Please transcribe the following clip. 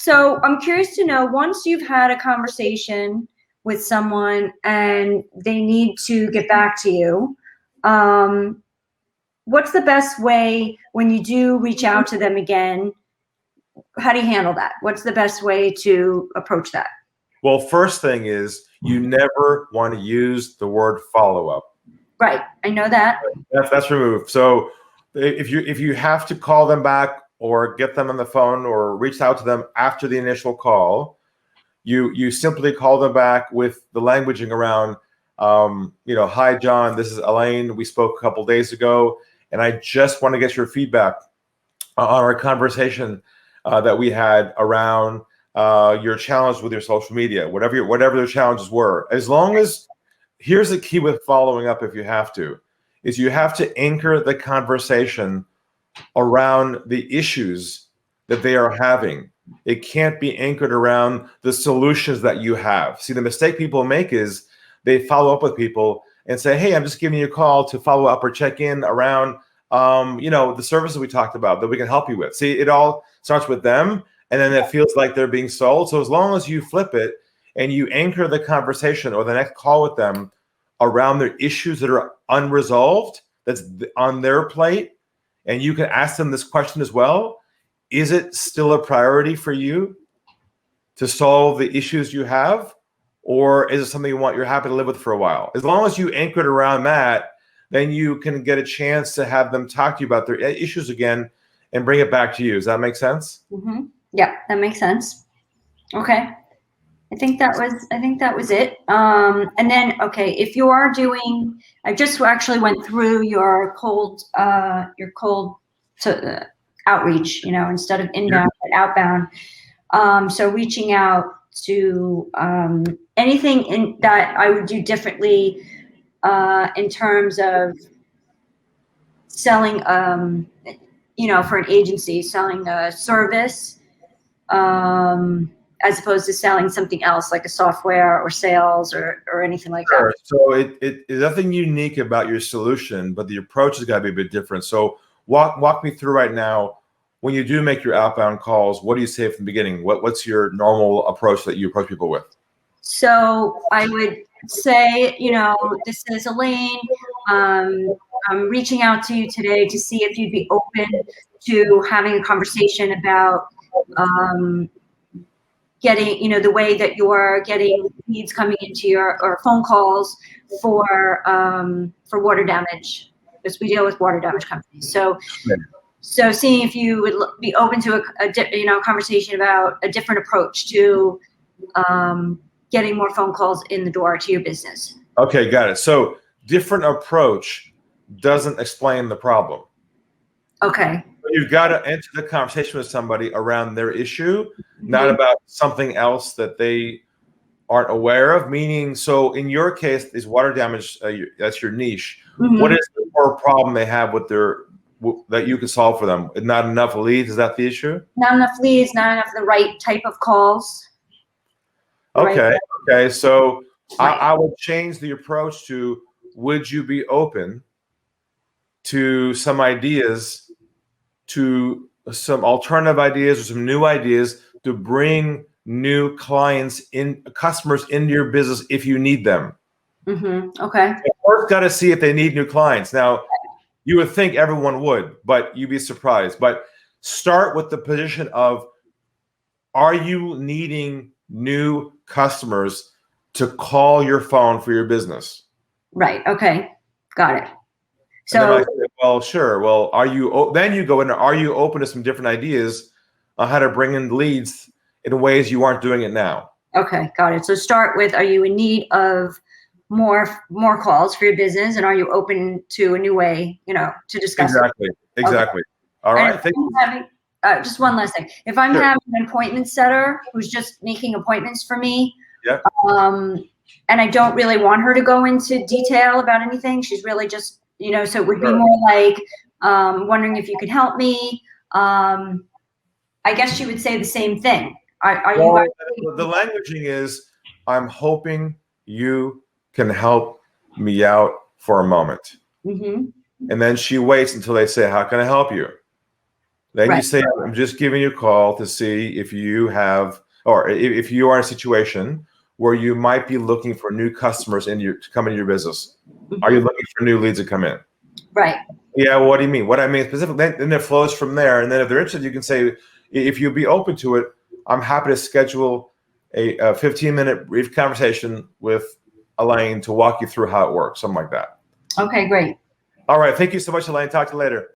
So I'm curious to know, once you've had a conversation with someone and they need to get back to you, what's the best way when you do reach out to them again? How do you handle that? What's the best way to approach that? Well, first thing is you never want to use the word follow-up. Right. I know that. That's removed. So if you have to call them back or get them on the phone or reach out to them after the initial call, you simply call them back with the languaging around, hi, John, this is Elaine. We spoke a couple days ago, and I just want to get your feedback on our conversation that we had around your challenge with your social media, whatever their challenges were. As long as, here's the key with following up, if you have to, is you have to anchor the conversation around the issues that they are having. It can't be anchored around the solutions that you have. See, the mistake people make is they follow up with people and say, hey, I'm just giving you a call to follow up or check in around the services we talked about that we can help you with. See, it all starts with them, and then it feels like they're being sold. So as long as you flip it and you anchor the conversation or the next call with them around their issues that are unresolved, that's on their plate, and you can ask them this question as well: is it still a priority for you to solve the issues you have, or is it something you're happy to live with for a while? As long as you anchor it around that, then you can get a chance to have them talk to you about their issues again and bring it back to you. Does that make sense? Mm-hmm. Yeah, that makes sense. Okay. I think that was it. And then, okay, if you are doing, I just actually went through your cold outreach, instead of inbound, but outbound. So reaching out to anything that I would do differently in terms of selling, for an agency, selling a service, as opposed to selling something else like a software or sales or anything like that. So it is nothing unique about your solution, but the approach has got to be a bit different. So walk me through right now. When you do make your outbound calls, what do you say from the beginning? What's your normal approach that you approach people with? So I would say, this is Elaine. I'm reaching out to you today to see if you'd be open to having a conversation about getting, the way that you're getting leads coming into or phone calls for water damage, because we deal with water damage companies. So seeing if you would be open to a conversation about a different approach to getting more phone calls in the door to your business. Okay, got it. So different approach doesn't explain the problem. Okay. You've got to enter the conversation with somebody around their issue, not about something else that they aren't aware of. Meaning, so in your case, is water damage, that's your niche. What is the core problem they have with that you can solve for them? Not enough leads, is that the issue? Not enough leads, not enough the right type of calls. Okay. So I would change the approach to, would you be open to some ideas, to some alternative ideas or some new ideas to bring new customers into your business if you need them? Okay. You first got to see if they need new clients. Now, you would think everyone would, but you'd be surprised. But start with the position of, are you needing new customers to call your phone for your business? Right. Okay. Got it. So then I say, well, sure. Well, then you go into, are you open to some different ideas on how to bring in leads in ways you aren't doing it now? Okay. Got it. So start with, are you in need of more calls for your business, and are you open to a new way, to discuss it? Exactly. Okay. All right. Just one last thing. If I'm having an appointment setter who's just making appointments for me, and I don't really want her to go into detail about anything, she's really just, so it would be more like, wondering if you could help me. I guess she would say the same thing. The languaging is, I'm hoping you can help me out for a moment. And then she waits until they say, how can I help you? Then you Right. say, I'm just giving you a call to see if you have, or if you are in a situation where you might be looking for new customers to come into your business. Are you looking for new leads to come in? Right. Yeah, what do you mean? What I mean specifically, then it flows from there. And then if they're interested, you can say, if you'd be open to it, I'm happy to schedule a 15-minute brief conversation with Elaine to walk you through how it works, something like that. Okay, great. All right. Thank you so much, Elaine. Talk to you later.